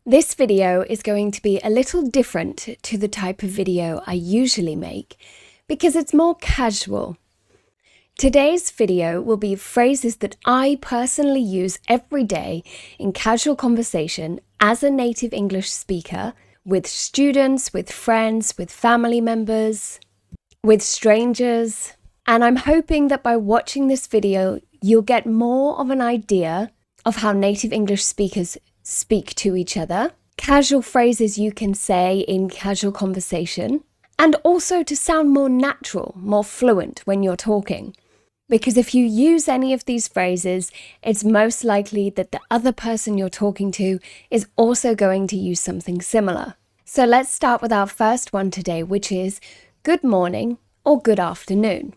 This video is going to be a little different to the type of video I usually make because it's more casual. Today's video will be phrases that I personally use every day in casual conversation as a native English speaker with students, with friends, with family members, with strangers. And I'm hoping that by watching this video, you'll get more of an idea of how native English speakers speak to each other, casual phrases you can say in casual conversation, and also to sound more natural, more fluent when you're talking. Because if you use any of these phrases, it's most likely that the other person you're talking to is also going to use something similar. So let's start with our first one today, which is good morning or good afternoon.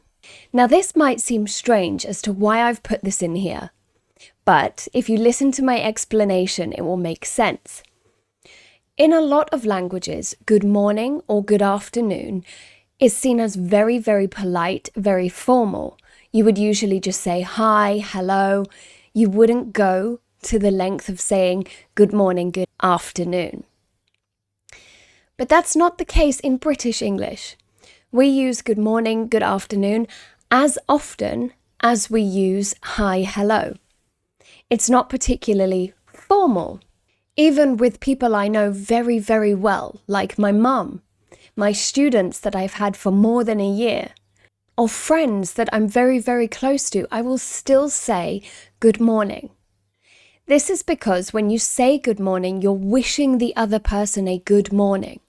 Now this might seem strange as to why I've put this in here, but if you listen to my explanation, it will make sense. In a lot of languages, good morning or good afternoon is seen as very, very polite, very formal. You would usually just say hi, hello. You wouldn't go to the length of saying good morning, good afternoon. But that's not the case in British English. We use good morning, good afternoon as often as we use hi, hello. It's not particularly formal. Even with people I know very, very well, like my mum, my students that I've had for more than a year, or friends that I'm very, very close to, I will still say good morning. This is because when you say good morning, you're wishing the other person a good morning.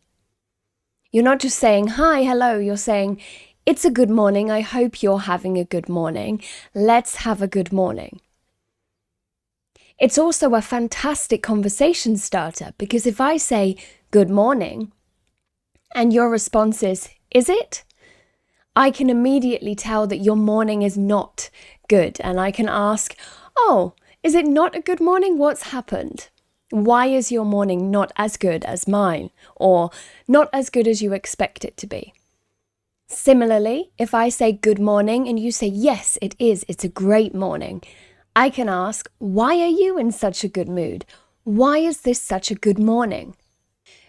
You're not just saying hi, hello, you're saying, it's a good morning, I hope you're having a good morning, let's have a good morning. It's also a fantastic conversation starter because if I say good morning and your response is it? I can immediately tell that your morning is not good and I can ask, oh, is it not a good morning? What's happened? Why is your morning not as good as mine or not as good as you expect it to be? Similarly, if I say good morning and you say, yes, it is, it's a great morning, I can ask, why are you in such a good mood? Why is this such a good morning?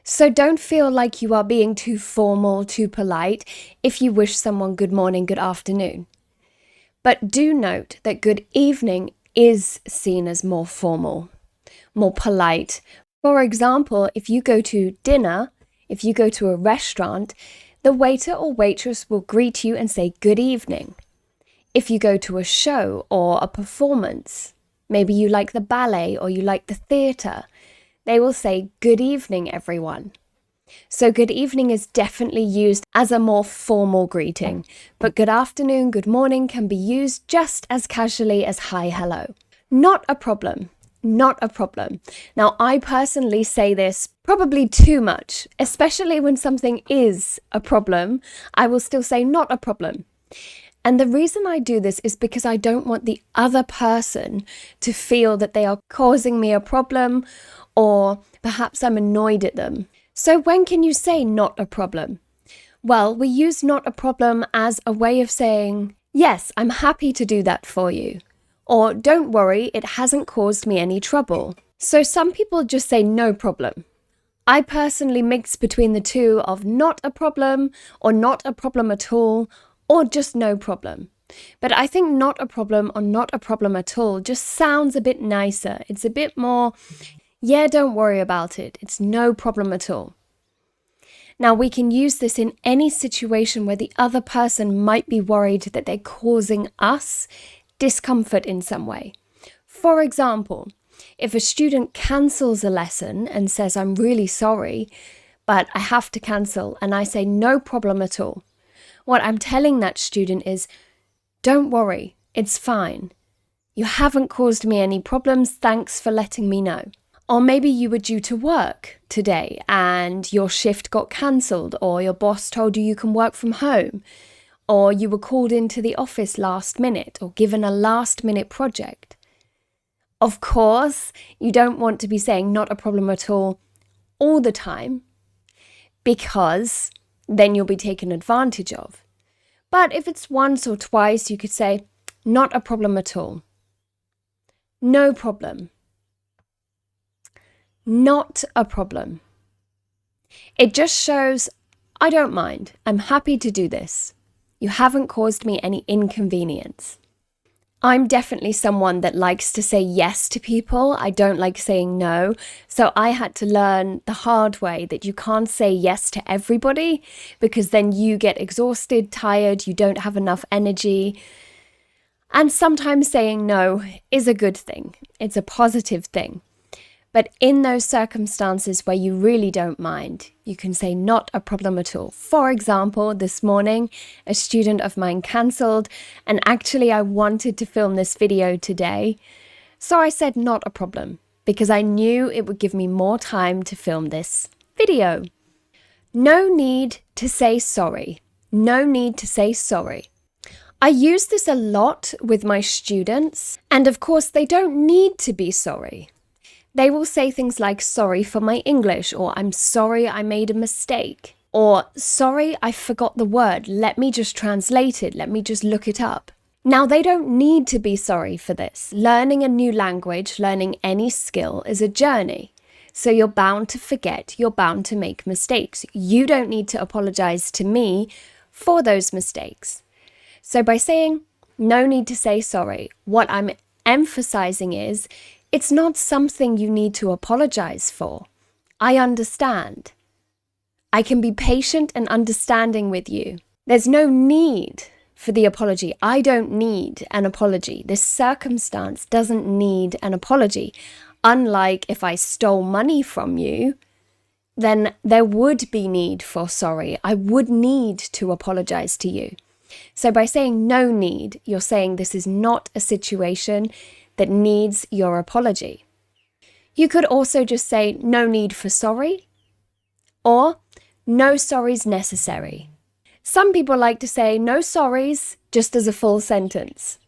So don't feel like you are being too formal, too polite if you wish someone good morning, good afternoon. But do note that good evening is seen as more formal, more polite. For example, if you go to dinner, if you go to a restaurant, the waiter or waitress will greet you and say good evening. If you go to a show or a performance, maybe you like the ballet or you like the theatre, they will say good evening, everyone. So good evening is definitely used as a more formal greeting, but good afternoon, good morning can be used just as casually as hi, hello. Not a problem. Not a problem. Now, I personally say this probably too much, especially when something is a problem. I will still say not a problem. And the reason I do this is because I don't want the other person to feel that they are causing me a problem or perhaps I'm annoyed at them. So when can you say not a problem? Well, we use not a problem as a way of saying, yes, I'm happy to do that for you. Or don't worry, it hasn't caused me any trouble. So some people just say no problem. I personally mix between the two of not a problem or not a problem at all or just no problem. But I think not a problem or not a problem at all just sounds a bit nicer. It's a bit more, yeah, don't worry about it. It's no problem at all. Now, we can use this in any situation where the other person might be worried that they're causing us discomfort in some way. For example, if a student cancels a lesson and says, I'm really sorry, but I have to cancel, and I say no problem at all. What I'm telling that student is, don't worry, it's fine. You haven't caused me any problems, thanks for letting me know. Or maybe you were due to work today and your shift got cancelled, or your boss told you can work from home, or you were called into the office last minute or given a last minute project. Of course, you don't want to be saying not a problem at all the time, because then you'll be taken advantage of. But if it's once or twice, you could say, not a problem at all. No problem. not a problem. It just shows, I don't mind. I'm happy to do this. You haven't caused me any inconvenience. I'm definitely someone that likes to say yes to people. I don't like saying no. So I had to learn the hard way that you can't say yes to everybody because then you get exhausted, tired, you don't have enough energy. And sometimes saying no is a good thing. It's a positive thing. But in those circumstances where you really don't mind, you can say not a problem at all. For example, this morning, a student of mine cancelled, and actually I wanted to film this video today. So I said not a problem, because I knew it would give me more time to film this video. No need to say sorry. No need to say sorry. I use this a lot with my students, and of course they don't need to be sorry. They will say things like, sorry for my English, or I'm sorry I made a mistake, or sorry I forgot the word, let me just translate it, let me just look it up. Now, they don't need to be sorry for this. Learning a new language, learning any skill is a journey. So you're bound to forget, you're bound to make mistakes. You don't need to apologize to me for those mistakes. So by saying, no need to say sorry, what I'm emphasizing is, it's not something you need to apologize for. I understand. I can be patient and understanding with you. There's no need for the apology. I don't need an apology. This circumstance doesn't need an apology. Unlike if I stole money from you, then there would be need for sorry. I would need to apologize to you. So by saying no need, you're saying this is not a situation that needs your apology. You could also just say no need for sorry, or no sorries necessary. Some people like to say no sorries just as a full sentence.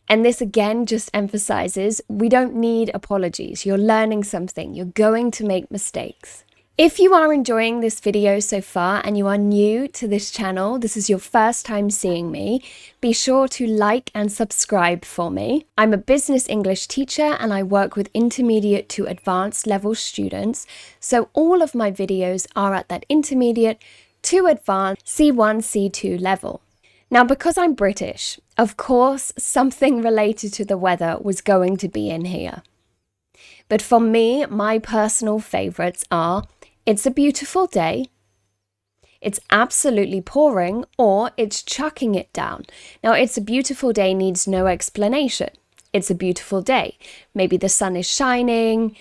And this again just emphasizes we don't need apologies. You're learning something. You're going to make mistakes. If you are enjoying this video so far and you are new to this channel, this is your first time seeing me, be sure to like and subscribe for me. I'm a business English teacher and I work with intermediate to advanced level students, so all of my videos are at that intermediate to advanced C1, C2 level. Now, because I'm British, of course, something related to the weather was going to be in here. But for me, my personal favorites are it's a beautiful day, it's absolutely pouring, or it's chucking it down. Now, it's a beautiful day needs no explanation. It's a beautiful day. Maybe the sun is shining,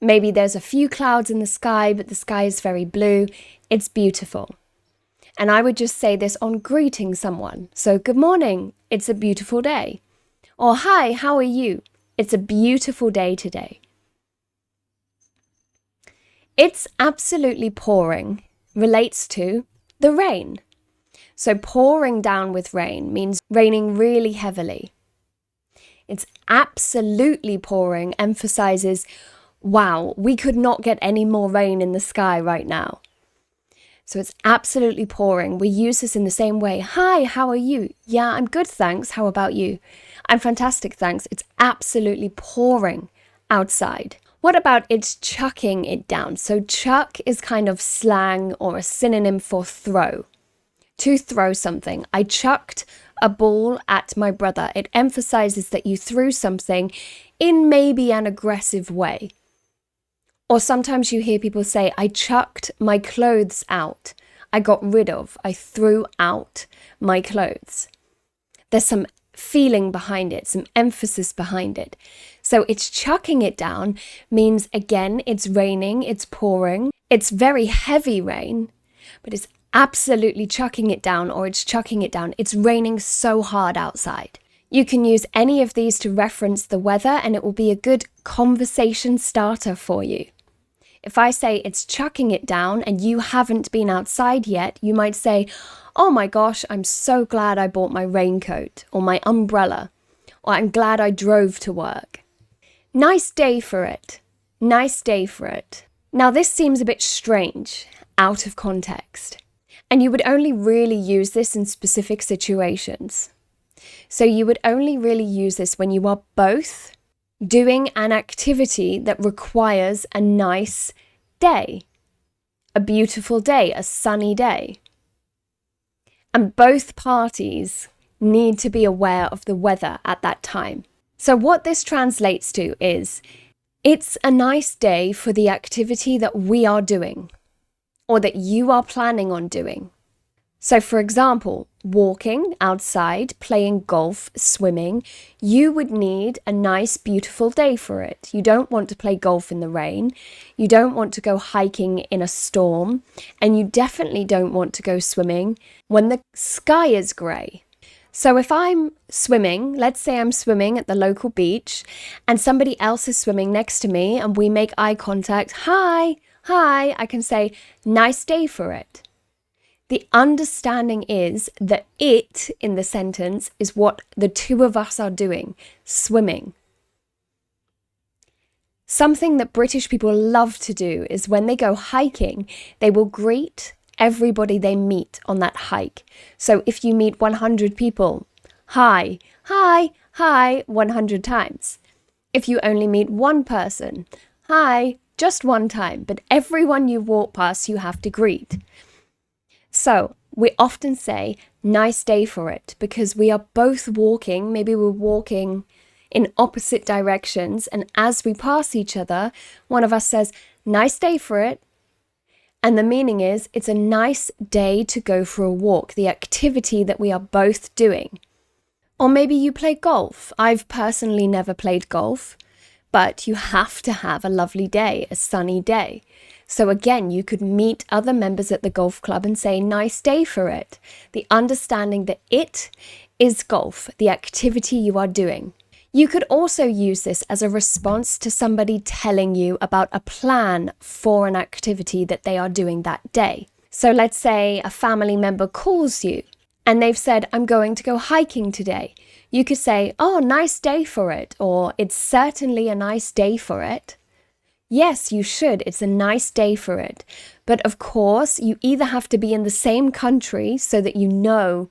maybe there's a few clouds in the sky, but the sky is very blue. It's beautiful. And I would just say this on greeting someone. So, good morning, it's a beautiful day. Or, hi, how are you? It's a beautiful day today. It's absolutely pouring relates to the rain. So pouring down with rain means raining really heavily. It's absolutely pouring emphasizes, wow, we could not get any more rain in the sky right now. So it's absolutely pouring. We use this in the same way. Hi, how are you? Yeah, I'm good, thanks. How about you? I'm fantastic, thanks. It's absolutely pouring outside. What about it's chucking it down? So chuck is kind of slang or a synonym for throw. To throw something. I chucked a ball at my brother. It emphasizes that you threw something in maybe an aggressive way. Or sometimes you hear people say, I chucked my clothes out. I got rid of. I threw out my clothes. There's some feeling behind it, some emphasis behind it. So it's chucking it down means, again, it's raining, it's pouring. It's very heavy rain, but it's absolutely chucking it down, or it's chucking it down. It's raining so hard outside. You can use any of these to reference the weather and it will be a good conversation starter for you. If I say it's chucking it down and you haven't been outside yet, you might say, oh my gosh, I'm so glad I bought my raincoat or my umbrella, or I'm glad I drove to work. Nice day for it. Nice day for it. Now this seems a bit strange, out of context, and you would only really use this in specific situations. So you would only really use this when you are both doing an activity that requires a nice day, a beautiful day, a sunny day. And both parties need to be aware of the weather at that time. So what this translates to is, it's a nice day for the activity that we are doing, or that you are planning on doing. So for example, walking outside, playing golf, swimming, you would need a nice, beautiful day for it. You don't want to play golf in the rain. You don't want to go hiking in a storm. And you definitely don't want to go swimming when the sky is grey. So if I'm swimming, let's say I'm swimming at the local beach and somebody else is swimming next to me and we make eye contact, hi, I can say, nice day for it. The understanding is that it in the sentence is what the two of us are doing, swimming. Something that British people love to do is when they go hiking, they will greet everybody they meet on that hike. So if you meet 100 people, hi, 100 times. If you only meet one person, hi, just one time, but everyone you walk past you have to greet. So we often say, nice day for it, because we are both walking, maybe we're walking in opposite directions, and as we pass each other, one of us says, nice day for it. And the meaning is, it's a nice day to go for a walk, the activity that we are both doing. Or maybe you play golf. I've personally never played golf, but you have to have a lovely day, a sunny day. So again, you could meet other members at the golf club and say, nice day for it. The understanding that it is golf, the activity you are doing. You could also use this as a response to somebody telling you about a plan for an activity that they are doing that day. So let's say a family member calls you and they've said, I'm going to go hiking today. You could say, oh, nice day for it, or it's certainly a nice day for it. Yes, you should. It's a nice day for it. But of course, you either have to be in the same country so that you know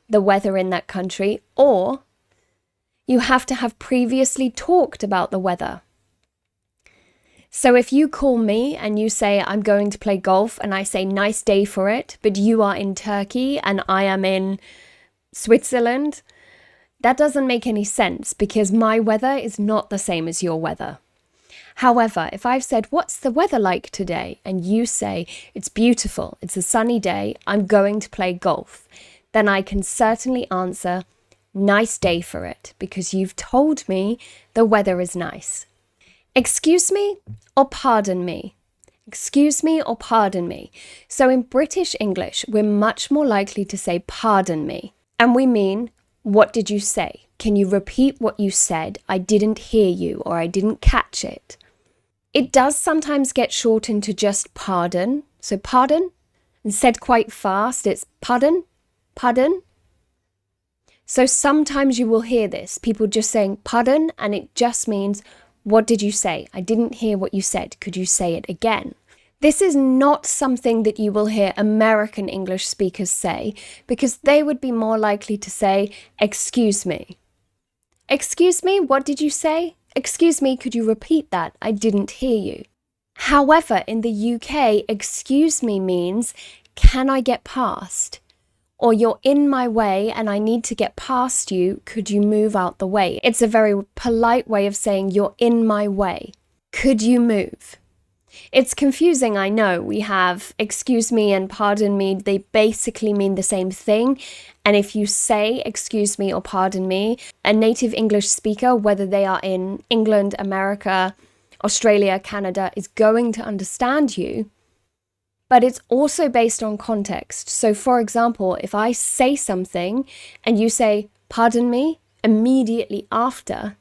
the weather in that country, or you have to have previously talked about the weather. So if you call me and you say, I'm going to play golf, and I say, nice day for it, but you are in Turkey and I am in Switzerland, that doesn't make any sense because my weather is not the same as your weather. However, if I've said, what's the weather like today? And you say, it's beautiful, it's a sunny day, I'm going to play golf, then I can certainly answer, nice day for it, because you've told me the weather is nice. Excuse me or pardon me? Excuse me or pardon me? So in British English, we're much more likely to say pardon me. And we mean, what did you say? Can you repeat what you said? I didn't hear you, or I didn't catch it. It does sometimes get shortened to just pardon. So pardon, and said quite fast, it's pardon, pardon. So sometimes you will hear this, people just saying pardon, and it just means, what did you say? I didn't hear what you said. Could you say it again? This is not something that you will hear American English speakers say, because they would be more likely to say, excuse me. Excuse me, what did you say? Excuse me, could you repeat that? I didn't hear you. However, in the UK, excuse me means, can I get past? Or you're in my way and I need to get past you, could you move out the way? It's a very polite way of saying you're in my way. Could you move? It's confusing, I know. We have excuse me and pardon me, they basically mean the same thing. And if you say excuse me or pardon me, a native English speaker, whether they are in England, America, Australia, Canada, is going to understand you. But it's also based on context. So for example, if I say something and you say, pardon me, immediately after,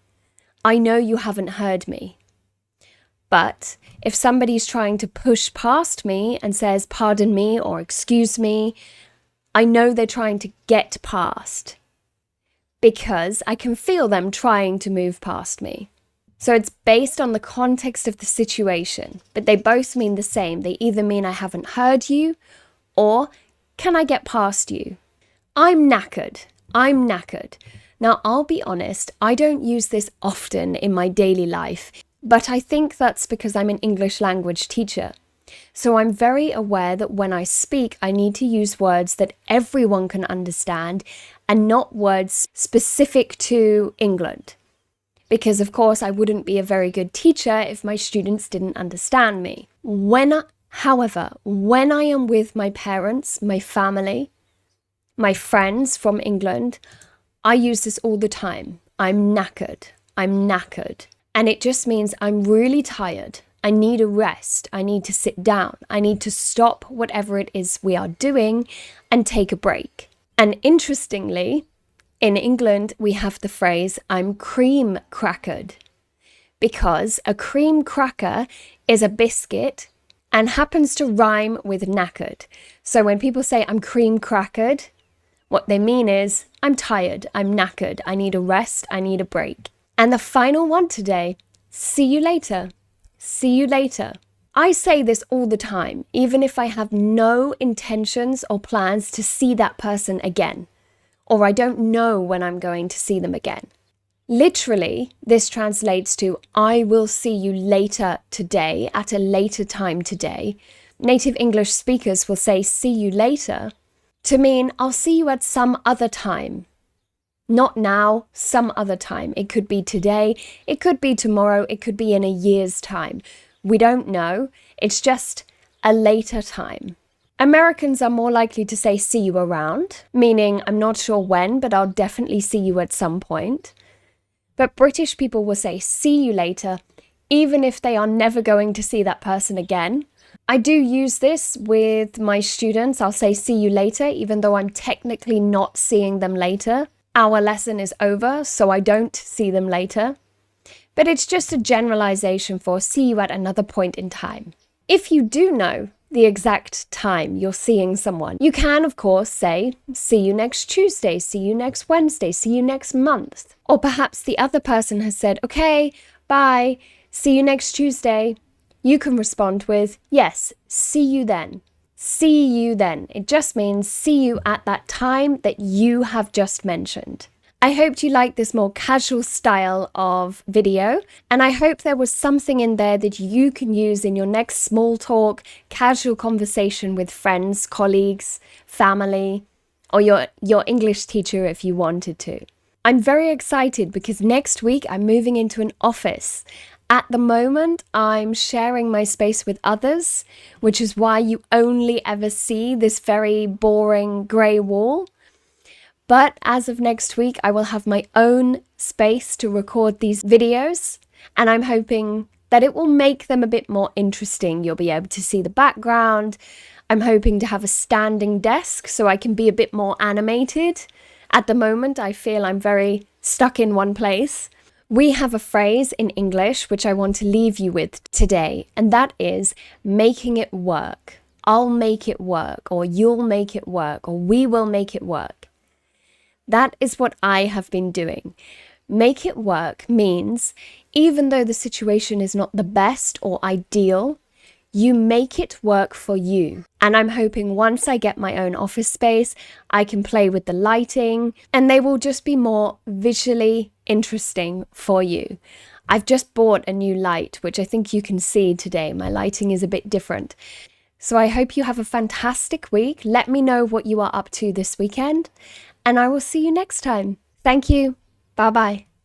I know you haven't heard me. But if somebody's trying to push past me and says, pardon me or excuse me, I know they're trying to get past because I can feel them trying to move past me. So it's based on the context of the situation, but they both mean the same. They either mean I haven't heard you or can I get past you? I'm knackered. I'm knackered. Now, I'll be honest, I don't use this often in my daily life, but I think that's because I'm an English language teacher. So I'm very aware that when I speak, I need to use words that everyone can understand and not words specific to England. Because of course, I wouldn't be a very good teacher if my students didn't understand me. However, when I am with my parents, my family, my friends from England, I use this all the time. I'm knackered. And it just means I'm really tired. I need a rest. I need to sit down. I need to stop whatever it is we are doing and take a break. And interestingly, in England, we have the phrase, I'm cream crackered, because a cream cracker is a biscuit and happens to rhyme with knackered. So when people say I'm cream crackered, what they mean is I'm tired, I'm knackered, I need a rest, I need a break. And the final one today, see you later. See you later. I say this all the time, even if I have no intentions or plans to see that person again, or I don't know when I'm going to see them again. Literally, this translates to I will see you later today, at a later time today. Native English speakers will say see you later to mean I'll see you at some other time. Not now, some other time. It could be today, it could be tomorrow, it could be in a year's time. We don't know. It's just a later time. Americans are more likely to say see you around, meaning I'm not sure when, but I'll definitely see you at some point. But British people will say see you later, even if they are never going to see that person again. I do use this with my students. I'll say see you later, even though I'm technically not seeing them later. Our lesson is over, so I don't see them later. But it's just a generalization for see you at another point in time. If you do know the exact time you're seeing someone, you can, of course, say, see you next Tuesday, see you next Wednesday, see you next month. Or perhaps the other person has said, okay, bye, see you next Tuesday. You can respond with, yes, see you then. See you then. It just means see you at that time that you have just mentioned. I hoped you liked this more casual style of video, and I hope there was something in there that you can use in your next small talk, casual conversation with friends, colleagues, family, or your English teacher if you wanted to. I'm very excited because next week I'm moving into an office. At the moment, I'm sharing my space with others, which is why you only ever see this very boring grey wall. But as of next week, I will have my own space to record these videos, and I'm hoping that it will make them a bit more interesting. You'll be able to see the background. I'm hoping to have a standing desk so I can be a bit more animated. At the moment, I feel I'm very stuck in one place. We have a phrase in English which I want to leave you with today, and that is making it work. I'll make it work, or you'll make it work, or we will make it work. That is what I have been doing. Make it work means even though the situation is not the best or ideal, you make it work for you. And I'm hoping once I get my own office space, I can play with the lighting and they will just be more visually interesting for you. I've just bought a new light, which I think you can see today. My lighting is a bit different. So I hope you have a fantastic week. Let me know what you are up to this weekend, and I will see you next time. Thank you. Bye-bye.